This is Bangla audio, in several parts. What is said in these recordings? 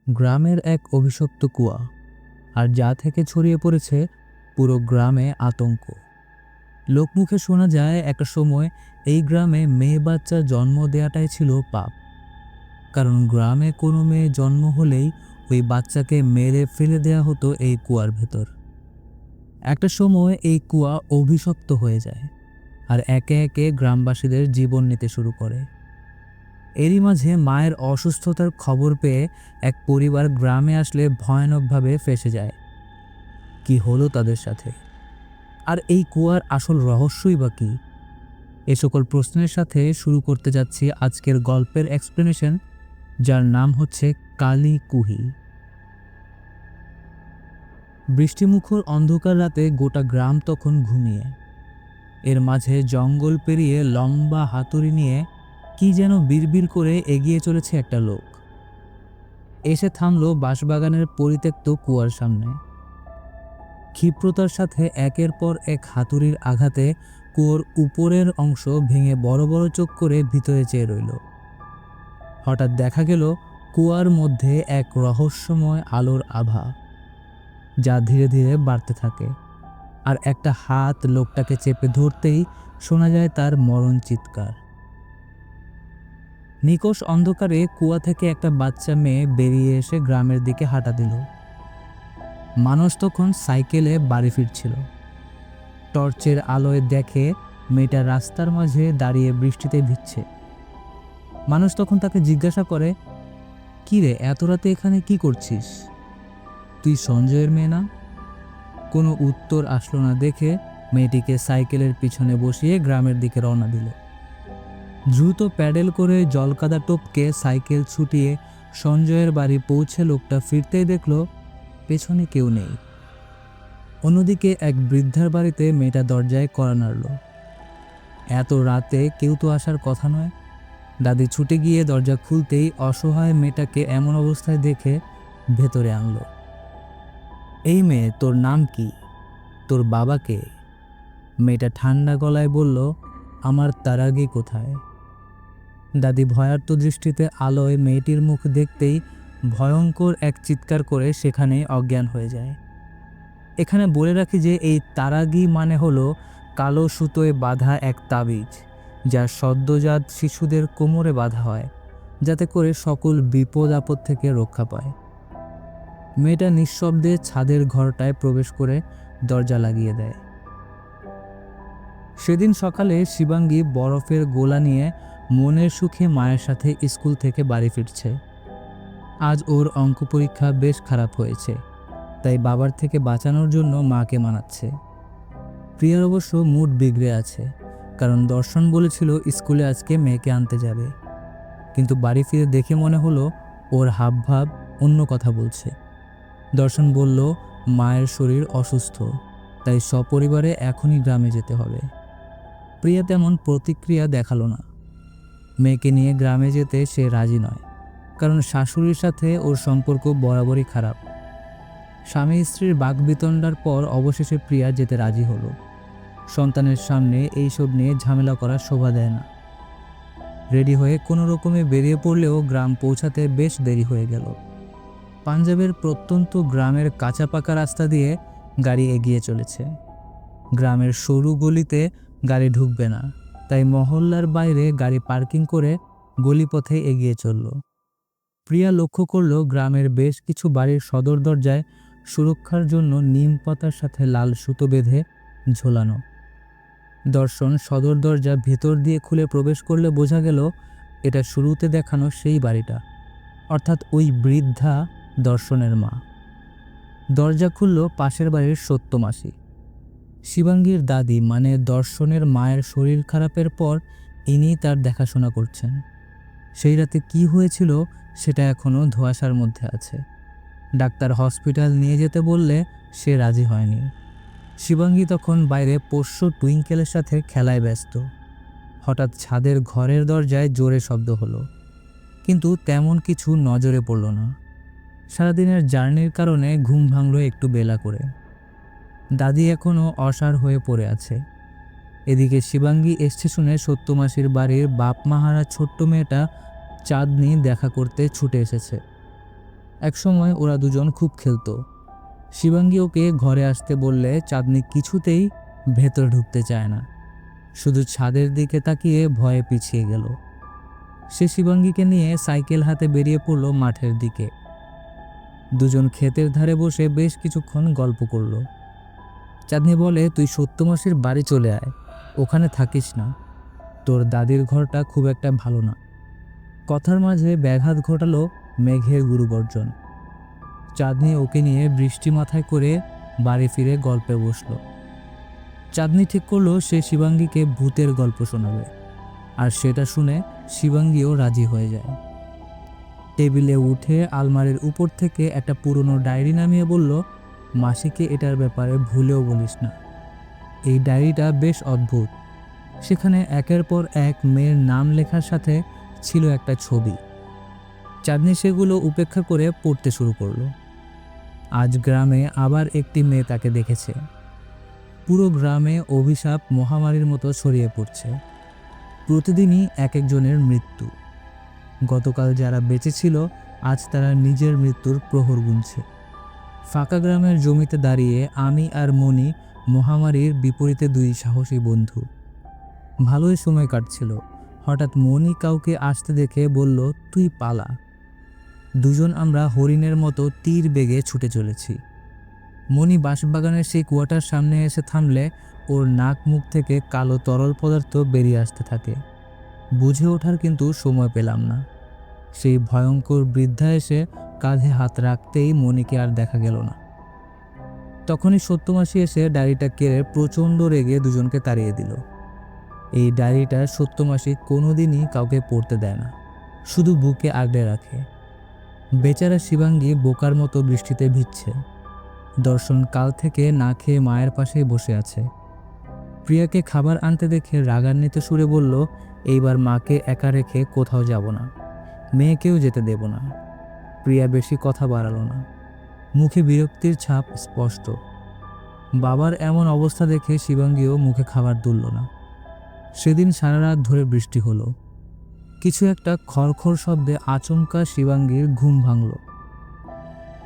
গ্রামের এক অভিশপ্ত কুয়া, আর যা থেকে ছড়িয়ে পড়েছে পুরো গ্রামে আতঙ্ক। লোকমুখে শোনা যায় একটা সময় এই গ্রামে মেয়ে বাচ্চা জন্ম দেওয়াটাই ছিল পাপ, কারণ গ্রামে কোনো মেয়ে জন্ম হলেই ওই বাচ্চাকে মেরে ফেলে দেয়া হতো এই কুয়ার ভেতর। একটা সময় এই কুয়া অভিশপ্ত হয়ে যায়, আর একে একে গ্রামবাসীদের জীবন নিতে শুরু করে। এরই মাঝে মায়ের অসুস্থতার খবর পেয়ে এক পরিবার গ্রামে আসলে ভয়ানকভাবে ফেঁসে যায়। কি হলো তাদের সাথে, আর এই কুয়ার আসল রহস্যই বা কী? এ সকল প্রশ্নের সাথে শুরু করতে যাচ্ছি আজকের গল্পের এক্সপ্লেনেশন, যার নাম হচ্ছে কালী কুহি। বৃষ্টিমুখর অন্ধকার রাতে গোটা গ্রাম তখন ঘুমিয়ে। এর মাঝে জঙ্গল পেরিয়ে লম্বা হাতুড়ি নিয়ে কি যেন বিড়বিড় করে এগিয়ে চলেছে একটা লোক। এসে থামলো বাঁশবাগানের পরিত্যক্ত কুয়ার সামনে। ক্ষিপ্রতার সাথে একের পর এক হাতুড়ির আঘাতে কুয়োর উপরের অংশ ভেঙে বড় বড় চোখ করে ভিতরে চেয়ে রইল। হঠাৎ দেখা গেল কুয়ার মধ্যে এক রহস্যময় আলোর আভা, যা ধীরে ধীরে বাড়তে থাকে, আর একটা হাত লোকটাকে চেপে ধরতেই শোনা যায় তার মরণ চিৎকার। নিকষ অন্ধকারে কুয়া থেকে একটা বাচ্চা মেয়ে বেরিয়ে এসে গ্রামের দিকে হাঁটা দিল। মানুষ তখন সাইকেলে বাড়ি ফিরছিল। টর্চের আলোয় দেখে মেয়েটা রাস্তার মাঝে দাঁড়িয়ে বৃষ্টিতে ভিজছে। মানুষ তখন তাকে জিজ্ঞাসা করে, "কি রে, এত রাতে এখানে কি করছিস? তুই সঞ্জয়ের মেয়ে না?" কোনো উত্তর আসলো না দেখে মেয়েটিকে সাইকেলের পিছনে বসিয়ে গ্রামের দিকে রওনা দিল। দ্রুত প্যাডেল করে জলকাদা টপকে সাইকেল ছুটিয়ে সঞ্জয়ের বাড়ি পৌঁছে লোকটা ফিরতেই দেখল পেছনে কেউ নেই। অন্যদিকে এক বৃদ্ধার বাড়িতে মেয়েটা দরজায় কড়া নাড়ল। এত রাতে কেউ তো আসার কথা নয়। দাদি ছুটে গিয়ে দরজা খুলতেই অসহায় মেয়েটাকে এমন অবস্থায় দেখে ভেতরে আনলো। "এই মেয়ে, তোর নাম কি? তোর বাবা কে?" মেয়েটা ঠান্ডা গলায় বলল, "আমার তারাগি কোথায়?" দাদি ভয়ার্ত দৃষ্টিতে আলোয় মেয়েটির মুখ দেখতেই ভয়ঙ্কর এক চিৎকার করে সেখানেই অজ্ঞান হয়ে যায়। এখানে বলে রাখি যে এই তারাগি মানে হলো কালো সুতোয় বাঁধা এক তাবিজ, যা সদ্যজাত শিশুদের কোমরে বাঁধা হয়, যাতে করে সকল বিপদ আপদ থেকে রক্ষা পায়। মেয়েটা নিঃশব্দে ছাদের ঘরটায় প্রবেশ করে দরজা লাগিয়ে দেয়। সেদিন সকালে শিবাঙ্গী বরফের গোলা নিয়ে মনের সুখে মায়ের সাথে স্কুল থেকে বাড়ি ফিরছে। আজ ওর অঙ্ক পরীক্ষা বেশ খারাপ হয়েছে, তাই বাবার থেকে বাঁচানোর জন্য মাকে মানাচ্ছে। প্রিয়ার অবশ্য মুড বিগড়ে আছে, কারণ দর্শন বলেছিল স্কুলে আজকে মেয়েকে আনতে যাবে, কিন্তু বাড়ি ফিরে দেখে মনে হলো ওর হাবভাব অন্য কথা বলছে। দর্শন বলল মায়ের শরীর অসুস্থ, তাই সপরিবারে এখনই গ্রামে যেতে হবে। প্রিয়া তেমন প্রতিক্রিয়া দেখালো না। মেয়েকে নিয়ে গ্রামে যেতে সে রাজি নয়, কারণ শাশুড়ির সাথে ওর সম্পর্ক বরাবরই খারাপ। স্বামী স্ত্রীর বাকবিতণ্ডার পর অবশেষে প্রিয়া যেতে রাজি হলো। সন্তানের সামনে এইসব নিয়ে ঝামেলা করা শোভা দেয় না। রেডি হয়ে কোনো রকমে বেরিয়ে পড়লেও গ্রাম পৌঁছাতে বেশ দেরি হয়ে গেল। পাঞ্জাবের প্রত্যন্ত গ্রামের কাঁচা পাকা রাস্তা দিয়ে গাড়ি এগিয়ে চলেছে। গ্রামের সরু গলিতে গাড়ি ঢুকবে না, তাই মহল্লার বাইরে গাড়ি পার্কিং করে গলিপথে এগিয়ে চলল। প্রিয়া লক্ষ্য করল গ্রামের বেশ কিছু বাড়ির সদর দরজায় সুরক্ষার জন্য নিম পাতার সাথে লাল সুতো বেঁধে ঝোলানো। দর্শন সদর দরজা ভেতর দিয়ে খুলে প্রবেশ করলে বোঝা গেল এটা শুরুতে দেখানো সেই বাড়িটা, অর্থাৎ ওই বৃদ্ধা দর্শনের মা। দরজা খুলল পাশের বাড়ির সত্যমাসি। শিবাঙ্গীর দাদি মানে দর্শনের মায়ের শরীর খারাপের পর ইনি তার দেখাশোনা করছেন। সেই রাতে কি হয়েছিল সেটা এখনও ধোঁয়াশার মধ্যে আছে। ডাক্তার হসপিটাল নিয়ে যেতে বললে সে রাজি হয়নি। শিবাঙ্গী তখন বাইরে পোষ্য টুইঙ্কেলের সাথে খেলায় ব্যস্ত। হঠাৎ ছাদের ঘরের দরজায় জোরে শব্দ হলো, কিন্তু তেমন কিছু নজরে পড়ল না। সারাদিনের জার্নির কারণে ঘুম ভাঙল একটু বেলা করে। দাদি এখনও অসাড় হয়ে পড়ে আছে। এদিকে শিবাঙ্গী এসছে শুনে সত্যমাসির বাড়ির বাপ মাহারা ছোট্ট মেয়েটা চাঁদনি দেখা করতে ছুটে এসেছে। একসময় ওরা দুজন খুব খেলতো। শিবাঙ্গী ওকে ঘরে আসতে বললে চাঁদনি কিছুতেই ভেতর ঢুকতে চায় না, শুধু ছাদের দিকে তাকিয়ে ভয়ে পিছিয়ে গেল। সে শিবাঙ্গীকে নিয়ে সাইকেল হাতে বেরিয়ে পড়ল মাঠের দিকে। দুজন ক্ষেতের ধারে বসে বেশ কিছুক্ষণ গল্প করল। চাঁদনি বলে, তুই সত্যমাসির বাড়ি চলে আয়, ওখানে থাকিস না, তোর দাদির ঘরটা খুব একটা ভালো না। কথার মাঝে ব্যাঘাত ঘটালো মেঘের গুরুগর্জন। চাঁদনি ওকে নিয়ে বৃষ্টি মাথায় করে বাড়ি ফিরে গল্পে বসল। চাঁদনি ঠিক করলো সে শিবাঙ্গীকে ভূতের গল্প শোনাবে, আর সেটা শুনে শিবাঙ্গীও রাজি হয়ে যায়। টেবিলে উঠে আলমারির উপর থেকে একটা পুরনো ডায়েরি নামিয়ে বলল, মাসিকে এটার ব্যাপারে ভুলেও বলিস না। এই ডায়েরিটা বেশ অদ্ভুত। সেখানে একের পর এক মেয়ের নাম লেখার সাথে ছিল একটা ছবি। চাঁদনি সেগুলো উপেক্ষা করে পড়তে শুরু করলো। আজ গ্রামে আবার একটি মেয়ে তাকে দেখেছে। পুরো গ্রামে অভিশাপ মহামারীর মতো ছড়িয়ে পড়ছে। প্রতিদিনই এক একজনের মৃত্যু। গতকাল যারা বেঁচে ছিল আজ তারা নিজের মৃত্যুর প্রহর গুনছে। ফাঁকা গ্রামের জমিতে দাঁড়িয়ে আমি আর মণি মহামারীর বিপরীতে দুই সাহসী বন্ধু। ভালোই সময় কাটছিল। হঠাৎ মণি কাউকে আসতে দেখে বলল, তুই পালা। দুজন আমরা হরিণের মতো তীর বেগে ছুটে চলেছি। মণি বাঁশবাগানের সেই কুয়াটার সামনে এসে থামলে ওর নাক মুখ থেকে কালো তরল পদার্থ বেরিয়ে আসতে থাকে। বুঝে ওঠার কিন্তু সময় পেলাম না। সেই ভয়ঙ্কর বৃদ্ধা এসে কাঁধে হাত রাখতেই মণিকে আর দেখা গেল না। তখনই সত্যমাসী এসে ডায়েরিটা কেড়ে প্রচণ্ড রেগে দুজনকে তাড়িয়ে দিল। এই ডায়েরিটা সত্যমাসী কোনোদিনই কাউকে পড়তে দেয় না, শুধু বুকে আগলে রাখে। বেচারা শিবাঙ্গী বোকার মতো বৃষ্টিতে ভিজছে। দর্শন কাল থেকে না খেয়ে মায়ের পাশেই বসে আছে। প্রিয়াকে খাবার আনতে দেখে রাগান্বিত সুরে বলল, এইবার মাকে একা রেখে কোথাও যাব না, মেয়েকেও যেতে দেব না। প্রিয়া বেশি কথা বাড়ালো না, মুখে বিরক্তির ছাপ স্পষ্ট। বাবার এমন অবস্থা দেখে শিবাঙ্গীও মুখে খাবার তুলল না। সেদিন সারা রাত ধরে বৃষ্টি হলো। কিছু একটা খড়খড় শব্দে আচমকা শিবাঙ্গীর ঘুম ভাঙল।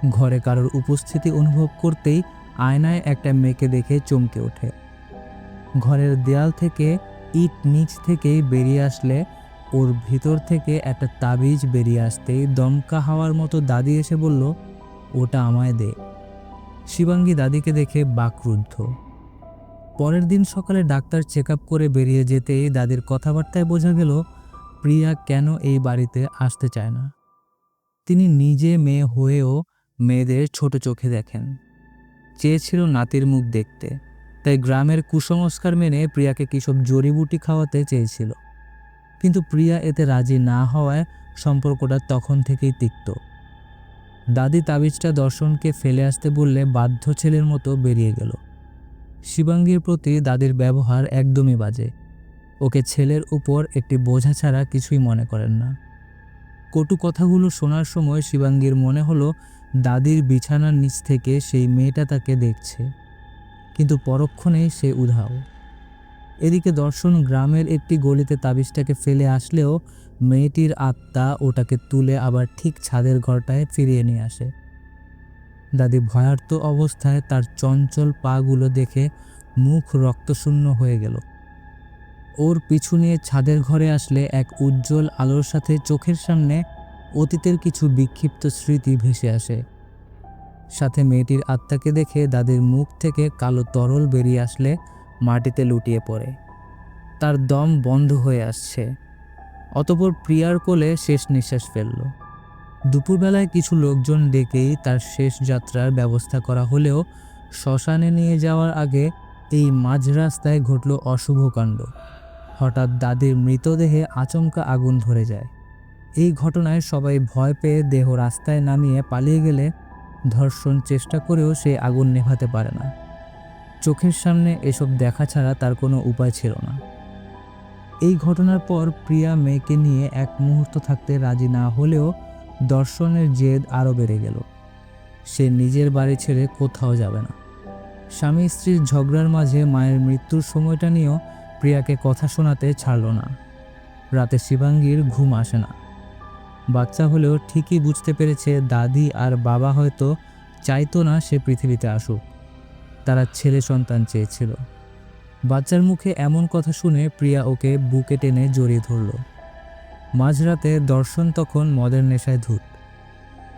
ঘরে কারোর উপস্থিতি অনুভব করতেই আয়নায় একটা মেয়েকে দেখে চমকে ওঠে। ঘরের দেয়াল থেকে ইট নিচ থেকেই বেরিয়ে আসলে ওর ভিতর থেকে একটা তাবিজ বেরিয়ে আসতেই দমকা হাওয়ার মতো দাদি এসে বলল, ওটা আমায় দে। শিবাঙ্গী দাদিকে দেখে বাকরুদ্ধ। পরের দিন সকালে ডাক্তার চেক আপ করে বেরিয়ে যেতেই দাদির কথাবার্তায় বোঝা গেল প্রিয়া কেন এই বাড়িতে আসতে চায় না। তিনি নিজে মেয়ে হয়েও মেয়েদের ছোট চোখে দেখেন। চেয়েছিল নাতির মুখ দেখতে, তাই গ্রামের কুসংস্কার মেনে প্রিয়াকে কিসব জড়িবুটি খাওয়াতে চেয়েছিল। কিন্তু প্রিয়া এতে রাজি না হওয়ায় সম্পর্কটা তখন থেকেই তিক্ত। দাদি তাবিজটা দর্শনকে ফেলে আসতে বললে বাধ্য ছেলের মতো বেরিয়ে গেল। শিবাঙ্গীর প্রতি দাদির ব্যবহার একদমই বাজে। ওকে ছেলের উপর একটি বোঝা ছাড়া কিছুই মনে করেন না। কটু কথাগুলো শোনার সময় শিবাঙ্গীর মনে হলো দাদির বিছানার নিচ থেকে সেই মেয়েটা তাকে দেখছে, কিন্তু পরক্ষণেই সে উধাও। এদিকে দর্শন গ্রামের একটি গলিতে তাবিজটাকে ফেলে আসলেও মেয়েটির আত্মা ওটাকে তুলে আবার ঠিক ছাদের ঘরটায় ফিরিয়ে নিয়ে আসে। দাদি ভয়ার্ত অবস্থায় তার চঞ্চল পাগুলো দেখে মুখ রক্তশূন্য হয়ে গেল। ওর পিছু নিয়ে ছাদের ঘরে আসলে এক উজ্জ্বল আলোর সাথে চোখের সামনে অতীতের কিছু বিক্ষিপ্ত স্মৃতি ভেসে আসে। সাথে মেয়েটির আত্মাকে দেখে দাদির মুখ থেকে কালো তরল বেরিয়ে আসলে মাটিতে লুটিয়ে পড়ে। তার দম বন্ধ হয়ে আসছে। অতঃপর প্রিয়ার কোলে শেষ নিঃশ্বাস ফেলল। দুপুরবেলায় কিছু লোকজন ডেকেই তার শেষ যাত্রার ব্যবস্থা করা হলেও শ্মশানে নিয়ে যাওয়ার আগে এই মাঝ রাস্তায় ঘটল অশুভ কাণ্ড। হঠাৎ দাদির মৃতদেহে আচমকা আগুন ধরে যায়। এই ঘটনায় সবাই ভয় পেয়ে দেহ রাস্তায় নামিয়ে পালিয়ে গেলে ধর্ষণ চেষ্টা করেও সে আগুন নেভাতে পারে না। চোখের সামনে এসব দেখা ছাড়া তার কোনো উপায় ছিল না। এই ঘটনার পর প্রিয়া মেয়েকে নিয়ে এক মুহূর্ত থাকতে রাজি না হলেও দর্শনের জেদ আরও বেড়ে গেল। সে নিজের বাড়ি ছেড়ে কোথাও যাবে না। স্বামী স্ত্রীর ঝগড়ার মাঝে মায়ের মৃত্যুর সময়টা নিয়েও প্রিয়াকে কথা শোনাতে ছাড়ল না। রাতে শিবাঙ্গীর ঘুম আসে না। বাচ্চা হলেও ঠিকই বুঝতে পেরেছে দাদি আর বাবা হয়তো চাইতো না সে পৃথিবীতে আসুক, তারা ছেলে সন্তান চেয়েছিল। বাচ্চার মুখে এমন কথা শুনে প্রিয়া ওকে বুকে টেনে জড়িয়ে ধরল। মাঝরাতে দর্শন তখন মদের নেশায় ধুত।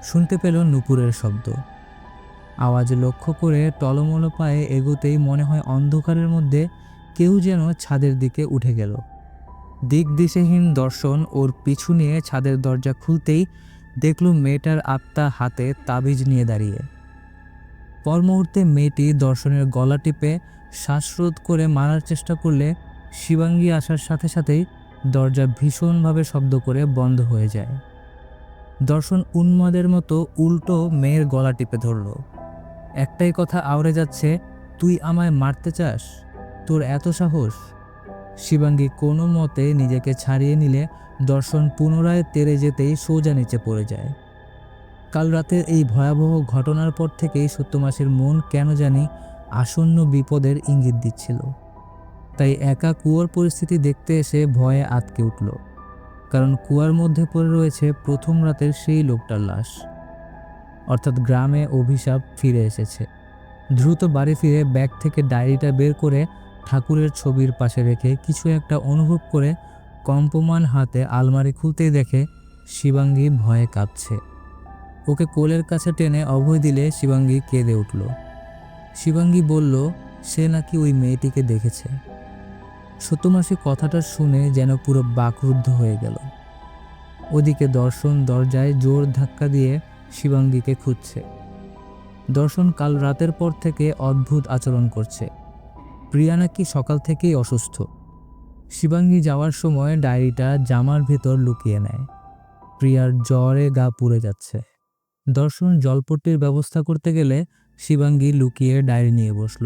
শুনতে পেল নূপুরের শব্দ। আওয়াজ লক্ষ্য করে টলমল পায়ে এগোতেই মনে হয় অন্ধকারের মধ্যে কেউ যেন ছাদের দিকে উঠে গেল। দিক দিশেহীন দর্শন ওর পিছু নিয়ে ছাদের দরজা খুলতেই দেখল মেয়েটার আত্মা হাতে তাবিজ নিয়ে দাঁড়িয়ে। পর মুহূর্তে মেয়েটি দর্শনের গলা টিপে শ্বাসরোধ করে মারার চেষ্টা করলে শিবাঙ্গী আসার সাথে সাথেই দরজা ভীষণভাবে শব্দ করে বন্ধ হয়ে যায়। দর্শন উন্মাদের মতো উল্টো মেয়ের গলা টিপে ধরল। একটাই কথা আওড়ে যাচ্ছে, তুই আমায় মারতে চাস? তোর এত সাহস? শিবাঙ্গী কোনো মতে নিজেকে ছাড়িয়ে নিলে দর্শন পুনরায় তেড়ে যেতেই সোজা নিচে পড়ে যায়। কাল রাতের এই ভয়াবহ ঘটনার পর থেকেই সত্যমাসীর মন কেন জানি আসন্ন বিপদের ইঙ্গিত দিচ্ছিল। তাই একা কুয়োর পরিস্থিতি দেখতে এসে ভয়ে আঁতকে উঠল, কারণ কুয়ার মধ্যে পড়ে রয়েছে প্রথম রাতের সেই লোকটার লাশ। অর্থাৎ গ্রামে অভিশাপ ফিরে এসেছে। দ্রুত বাড়ি ফিরে ব্যাগ থেকে ডায়েরিটা বের করে ঠাকুরের ছবির পাশে রেখে কিছু একটা অনুভব করে কম্পমান হাতে আলমারি খুলতেই দেখে শিবাঙ্গী ভয়ে কাঁপছে। ওকে কোলের কাছে টেনে অভয় দিলে শিবাঙ্গী কেঁদে উঠল। শিবাঙ্গী বলল সে নাকি ওই মেয়েটিকে দেখেছে। সত্যমাসী কথাটা শুনে যেন পুরো বাকরুদ্ধ হয়ে গেল। ওদিকে দর্শন দরজায় জোর ধাক্কা দিয়ে শিবাঙ্গীকে খুঁজছে। দর্শন কাল রাতের পর থেকে অদ্ভুত আচরণ করছে। প্রিয়া নাকি সকাল থেকেই অসুস্থ। শিবাঙ্গী যাওয়ার সময় ডায়েরিটা জামার ভেতর লুকিয়ে নেয়। প্রিয়ার জ্বরে গা পুড়ে যাচ্ছে। দর্শন জলপট্টির ব্যবস্থা করতে গেলে শিবাঙ্গী লুকিয়ে ডায়েরি নিয়ে বসল।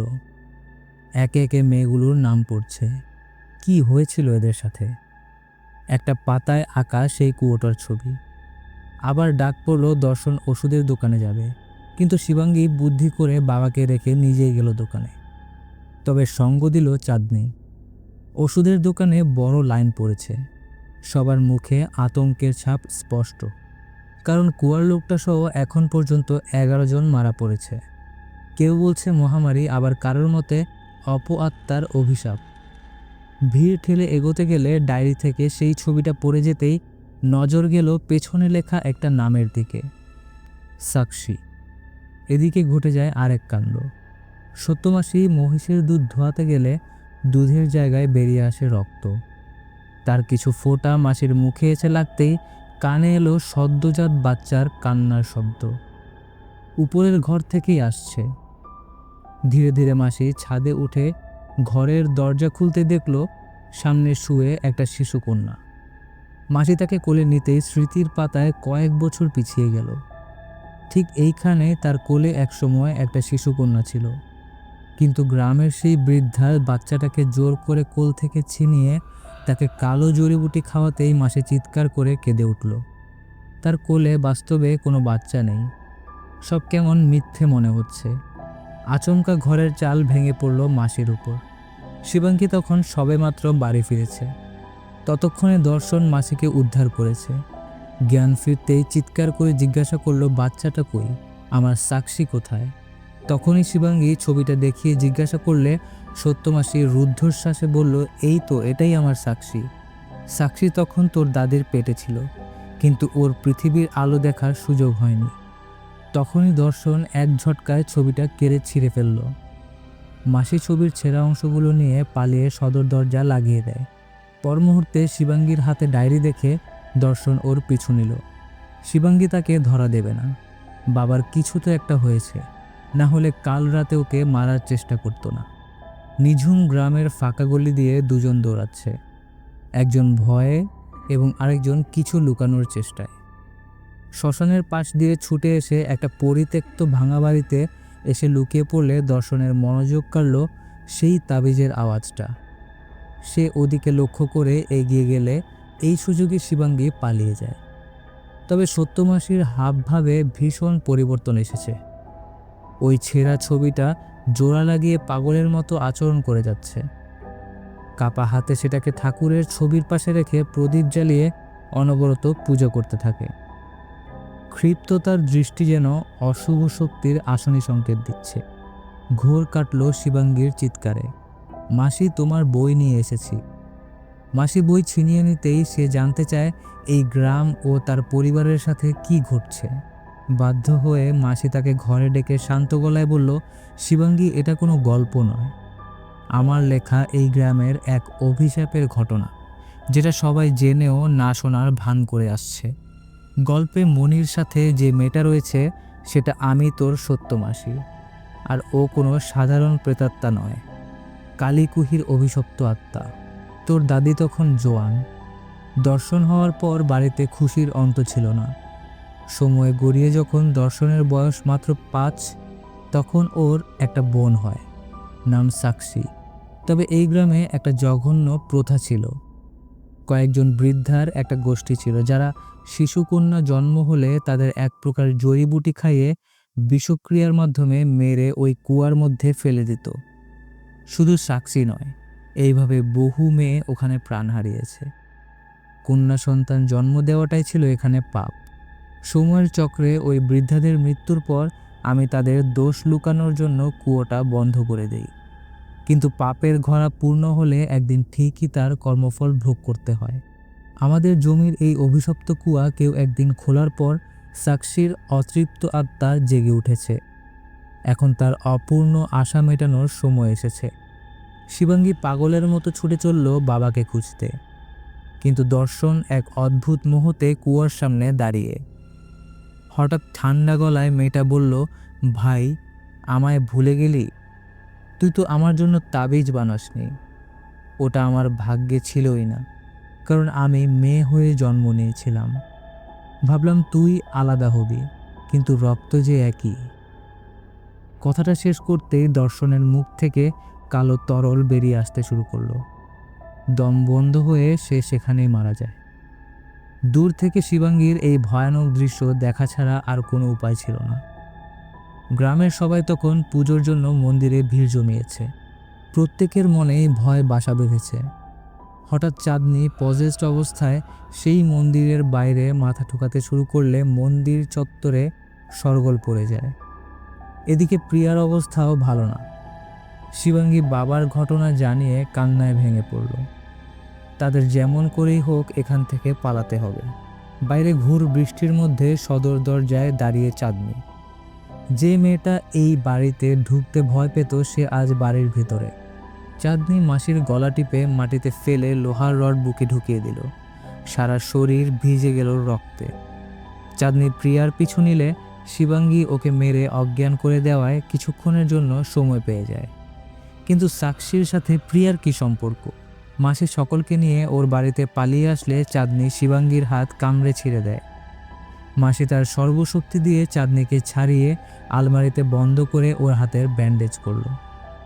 একে একে মেয়েগুলোর নাম পড়ছে। কি হয়েছিল এদের সাথে? একটা পাতায় আঁকা সেই কুয়োটার ছবি। আবার ডাক পড়ল দর্শন ওষুধের দোকানে যাবে, কিন্তু শিবাঙ্গী বুদ্ধি করে বাবাকে রেখে নিজেই গেল দোকানে। তবে সঙ্গ দিল চাঁদনি। ওষুধের দোকানে বড় লাইন পড়েছে। সবার মুখে আতঙ্কের ছাপ স্পষ্ট, কারণ কুয়ার লোকটা সহ এখন পর্যন্ত 11 জন মারা পড়েছে। কেউ বলছে মহামারী, আবার কারোর মতে অপআত্মার অভিশাপ। ভিড় ঠেলে এগোতে গেলে ডায়েরি থেকে সেই ছবিটা পড়ে যেতেই নজর গেল পেছনে লেখা একটা নামের দিকে, সাক্ষী। এদিকে ঘটে যায় আরেক কাণ্ড। সত্যমাসী মহিষের দুধ ধোয়াতে গেলে দুধের জায়গায় বেরিয়ে আসে রক্ত। তার কিছু ফোঁটা মাসির মুখে এসে লাগতেই কানে এলো সদ্যজাত বাচ্চার কান্নার শব্দ। উপরের ঘর থেকেই আসছে। ধীরে ধীরে মাসি ছাদে উঠে ঘরের দরজা খুলতে দেখল সামনে শুয়ে একটা শিশুকন্যা। মাসি তাকে কোলে নিতেই স্মৃতির পাতায় কয়েক বছর পিছিয়ে গেল। ঠিক এইখানে তার কোলে একসময় একটা শিশুকন্যা ছিল, কিন্তু গ্রামের সেই বৃদ্ধা বাচ্চাটাকে জোর করে কোল থেকে ছিনিয়ে তাকে কালো জড়িবুটি খাওয়াতেই মাসি চিৎকার করে কেঁদে উঠল। তার কোলে বাস্তবে কোনো বাচ্চা নেই, সব কেমন মিথ্যে মনে হচ্ছে। আচমকা ঘরের চাল ভেঙে পড়ল মাসির উপর। শিবাঙ্গী তখন সবেমাত্র বাড়ি ফিরেছে। ততক্ষণে দর্শন মাসিকে উদ্ধার করেছে। জ্ঞান ফিরতেই চিৎকার করে জিজ্ঞাসা করলো, বাচ্চাটা কই? আমার সাক্ষী কোথায়? তখনই শিবাঙ্গী ছবিটা দেখিয়ে জিজ্ঞাসা করলে সত্যমাসী রুদ্ধশ্বাসে বলল, এই তো, এটাই আমার সাক্ষী। সাক্ষী তখন তোর দাদির পেটে ছিল, কিন্তু ওর পৃথিবীর আলো দেখার সুযোগ হয়নি। তখনই দর্শন এক ঝটকায় ছবিটা কেড়ে ছিঁড়ে ফেলল। মাসি ছবির ছেঁড়া অংশগুলো নিয়ে পালিয়ে সদর দরজা লাগিয়ে দেয়। পর মুহূর্তে শিবাঙ্গীর হাতে ডায়েরি দেখে দর্শন ওর পিছু নিল। শিবাঙ্গী তাকে ধরা দেবে না। বাবার কিছু তো একটা হয়েছে, না হলে কাল রাতে ওকে মারার চেষ্টা করতো না। নিঝুম গ্রামের ফাঁকা গলি দিয়ে দুজন দৌড়াচ্ছে, একজন ভয়ে এবং আরেকজন কিছু লুকানোর চেষ্টায়। শ্মশানের পাশ দিয়ে ছুটে এসে একটা পরিত্যক্ত ভাঙা বাড়িতে এসে লুকিয়ে পড়লে দর্শনের মনোযোগ কাড়ল সেই তাবিজের আওয়াজটা। সে ওদিকে লক্ষ্য করে এগিয়ে গেলে এই সুযোগে শিবাঙ্গী পালিয়ে যায়। তবে সত্যমাসীর হাবভাবে ভীষণ পরিবর্তন এসেছে। ওই ছেঁড়া ছবিটা জোড়া লাগিয়ে পাগলের মতো আচরণ করে যাচ্ছে। কাপা হাতে সেটাকে ঠাকুরের ছবির পাশে রেখে প্রদীপ জ্বালিয়ে অনবরত পূজা করতে থাকে। ক্ষিপ্ততার দৃষ্টি যেন অশুভ শক্তির আসনি সংকেত দিচ্ছে। ঘোর কাটল শিবাঙ্গীর চিৎকারে, মাসি তোমার বই নিয়ে এসেছি। মাসি বই ছিনিয়ে নিতেই সে জানতে চায় এই গ্রাম ও তার পরিবারের সাথে কি ঘটছে। বাধ্য হয়ে মাসি তাকে ঘরে ডেকে শান্ত গলায় বলল, শিবাঙ্গী, এটা কোনো গল্প নয়, আমার লেখা এই গ্রামের এক অভিশাপের ঘটনা, যেটা সবাই জেনেও না শোনার ভান করে আসছে। গল্পে মনির সাথে যে মেয়েটা রয়েছে সেটা আমি তোর সত্য মাসি, আর ও কোনো সাধারণ প্রেতাত্মা নয়, কালীকুহির অভিশপ্ত আত্মা। তোর দাদি তখন জোয়ান, দর্শন হওয়ার পর বাড়িতে খুশির অন্ত ছিল না। সময় গড়িয়ে যখন দর্শনের বয়স মাত্র 5, তখন ওর একটা বোন হয়, নাম সাক্ষী। তবে এই গ্রামে একটা জঘন্য প্রথা ছিল। কয়েকজন বৃদ্ধার একটা গোষ্ঠী ছিল যারা শিশুকন্যা জন্ম হলে তাদের এক প্রকার জড়িবুটি খাইয়ে বিষক্রিয়ার মাধ্যমে মেরে ওই কুয়ার মধ্যে ফেলে দিত। শুধু সাক্ষী নয়, এইভাবে বহু মেয়ে ওখানে প্রাণ হারিয়েছে। কন্যা সন্তান জন্ম দেওয়াটাই ছিল এখানে পাপ। সময়ের চক্রে ওই বৃদ্ধাদের মৃত্যুর পর আমি তাদের দোষ লুকানোর জন্য কুয়োটা বন্ধ করে দেই। কিন্তু পাপের ঘোড়া পূর্ণ হলে একদিন ঠিকই তার কর্মফল ভোগ করতে হয়। আমাদের জমির এই অভিশপ্ত কুয়া কেউ একদিন খোলার পর সাক্ষীর অতৃপ্ত আত্মা জেগে উঠেছে। এখন তার অপূর্ণ আশা মেটানোর সময় এসেছে। শিবাঙ্গী পাগলের মতো ছুটে চলল বাবাকে খুঁজতে, কিন্তু দর্শন এক অদ্ভুত মুহূর্তে কুয়ার সামনে দাঁড়িয়ে। হঠাৎ ঠান্ডা গলায় মেয়েটা বলল, ভাই, আমায় ভুলে গেলি? তুই তো আমার জন্য তাবিজ বানাসনি। ওটা আমার ভাগ্যে ছিলই না, কারণ আমি মেয়ে হয়ে জন্ম নিয়েছিলাম। ভাবলাম তুই আলাদা হবি, কিন্তু রক্ত যে একই। কথাটা শেষ করতেই দর্শনের মুখ থেকে কালো তরল বেরিয়ে আসতে শুরু করলো। দম বন্ধ হয়ে সে সেখানেই মারা যায়। দূর থেকে শিবাঙ্গীর এই ভয়ানক দৃশ্য দেখা ছাড়া আর কোনো উপায় ছিল না। গ্রামের সবাই তখন পুজোর জন্য মন্দিরে ভিড় জমিয়েছে। প্রত্যেকের মনেই ভয় বাসা বেঁধেছে। হঠাৎ চাঁদনি পজেসড অবস্থায় সেই মন্দিরের বাইরে মাথা ঠোকাতে শুরু করলে মন্দির চত্বরে শোরগোল পড়ে যায়। এদিকে প্রিয়ার অবস্থাও ভালো না। শিবাঙ্গী বাবার ঘটনা জানিয়ে কান্নায় ভেঙে পড়ল। তাদের যেমন করেই হোক এখান থেকে পালাতে হবে। বাইরে ঘোর বৃষ্টির মধ্যে সদর দরজায় দাঁড়িয়ে চাঁদনি। যে মেয়েটা এই বাড়িতে ঢুকতে ভয় পেত সে আজ বাড়ির ভেতরে। চাঁদনি মাসির গলা টিপে মাটিতে ফেলে লোহার রড বুকে ঢুকিয়ে দিল। সারা শরীর ভিজে গেল রক্তে। চাঁদনি প্রিয়ার পিছু নিলে শিবাঙ্গী ওকে মেরে অজ্ঞান করে দেওয়ায় কিছুক্ষণের জন্য সময় পেয়ে যায়। কিন্তু সাক্ষীর সাথে প্রিয়ার কি সম্পর্ক? মাসি সকলকে নিয়ে ওর বাড়িতে পালিয়ে আসলে চাঁদনি শিবাঙ্গীর হাত কামড়ে ছিঁড়ে দেয়। মাসি তার সর্বশক্তি দিয়ে চাঁদনিকে ছাড়িয়ে আলমারিতে বন্ধ করে ওর হাতের ব্যান্ডেজ করল।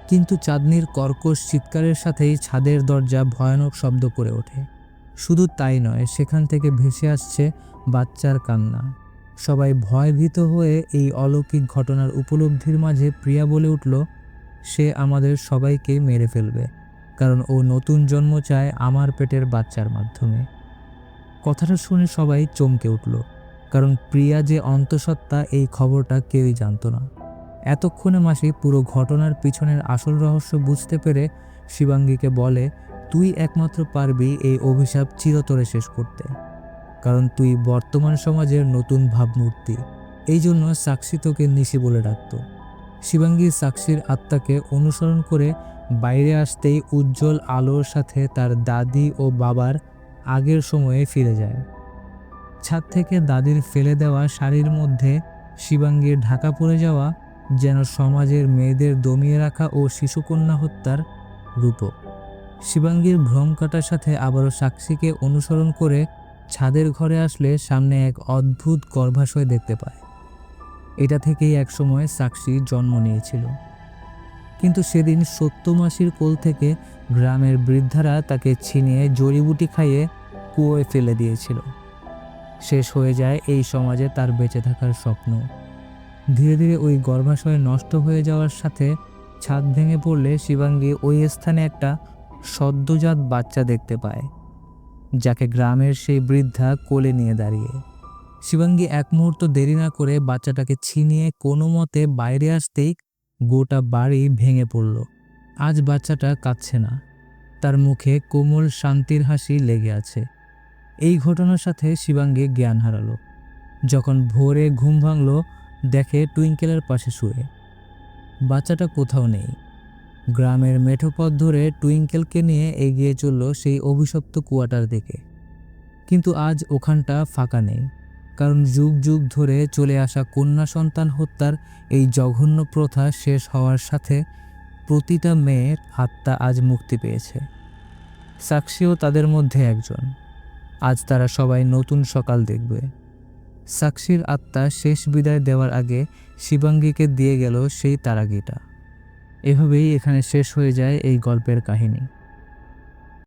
কিন্তু চাঁদনির কর্কশ চিৎকারের সাথেই ছাদের দরজা ভয়ানক শব্দ করে ওঠে। শুধু তাই নয়, সেখান থেকে ভেসে আসছে বাচ্চার কান্না। সবাই ভয়ভীত হয়ে এই অলৌকিক ঘটনার উপলব্ধির মাঝে প্রিয়া বলে উঠল, সে আমাদের সবাইকে মেরে ফেলবে, কারণ ও নতুন জন্ম চায় আমার পেটের বাচ্চার মাধ্যমে। কথাটা শুনে সবাই চমকে উঠল, কারণ প্রিয়া যে অন্তঃসত্ত্বা এই খবরটা কেউই জানত না। এতক্ষণে মাসি পুরো ঘটনার পিছনের আসল রহস্য বুঝতে পেরে শিবাঙ্গীকে বলে, তুই একমাত্র পারবি এই অভিশাপ চিরতরে শেষ করতে, কারণ তুই বর্তমান সমাজের নতুন ভাবমূর্তি। এই জন্য সাক্ষী তোকে নিশি বলে ডাকত। শিবাঙ্গী সাক্ষীর আত্মাকে অনুসরণ করে বাইরে আসতেই উজ্জ্বল আলোর সাথে তার দাদি ও বাবার আগের সময়ে ফিরে যায়। ছাদ থেকে দাদির ফেলে দেওয়া শাড়ির মধ্যে শিবাঙ্গীর ঢাকা পড়ে যাওয়া যেন সমাজের মেয়েদের দমিয়ে রাখা ও শিশুকন্যা হত্যার রূপক। শিবাঙ্গীর ভ্রম কাটার সাথে আবারও সাক্ষীকে অনুসরণ করে ছাদের ঘরে আসলে সামনে এক অদ্ভুত গর্ভাশয় দেখতে পায়। এটা থেকেই একসময় সাক্ষী জন্ম নিয়েছিল। কিন্তু সেদিন সত্যমাসির কোল থেকে গ্রামের বৃদ্ধারা তাকে ছিনিয়ে জড়িবুটি খাইয়ে কুয়োয় ফেলে দিয়েছিল। শেষ হয়ে যায় এই সমাজে তার বেঁচে থাকার স্বপ্ন। ধীরে ধীরে ওই গর্ভাশয় নষ্ট হয়ে যাওয়ার সাথে ছাদ ভেঙে পড়লে শিবাঙ্গী ওই স্থানে একটা সদ্যজাত বাচ্চা দেখতে পায়। যাকে গ্রামের সেই বৃদ্ধা কোলে নিয়ে দাঁড়িয়ে। শিবাঙ্গী এক মুহূর্ত দেরি না করে বাচ্চাটাকে ছিনিয়ে কোনো মতে বাইরে আসতেই গোটা বাড়ি ভেঙে পড়ল। আজ বাচ্চাটা কাঁদছে না, তার মুখে কোমল শান্তির হাসি লেগে আছে। এই ঘটনার সাথে শিবাঙ্গী জ্ঞান হারালো। যখন ভোরে ঘুম ভাঙল, দেখে টুইঙ্কেলের পাশে শুয়ে। বাচ্চাটা কোথাও নেই। গ্রামের মেঠো পথ ধরে টুইঙ্কেলকে নিয়ে এগিয়ে চলল সেই অভিশপ্ত কুয়াটার দিকে। কিন্তু আজ ওখানটা ফাঁকা নেই, কারণ যুগ যুগ ধরে চলে আসা কন্যা সন্তান হত্যার এই জঘন্য প্রথা শেষ হওয়ার সাথে প্রতিটা মেয়ের আত্মা আজ মুক্তি পেয়েছে। সাক্ষীও তাদের মধ্যে একজন। আজ তারা সবাই নতুন সকাল দেখবে। সাক্ষীর আত্মা শেষ বিদায় দেওয়ার আগে শিবাঙ্গীকে দিয়ে গেল সেই তারাগিটা। এভাবেই এখানে শেষ হয়ে যায় এই গল্পের কাহিনী।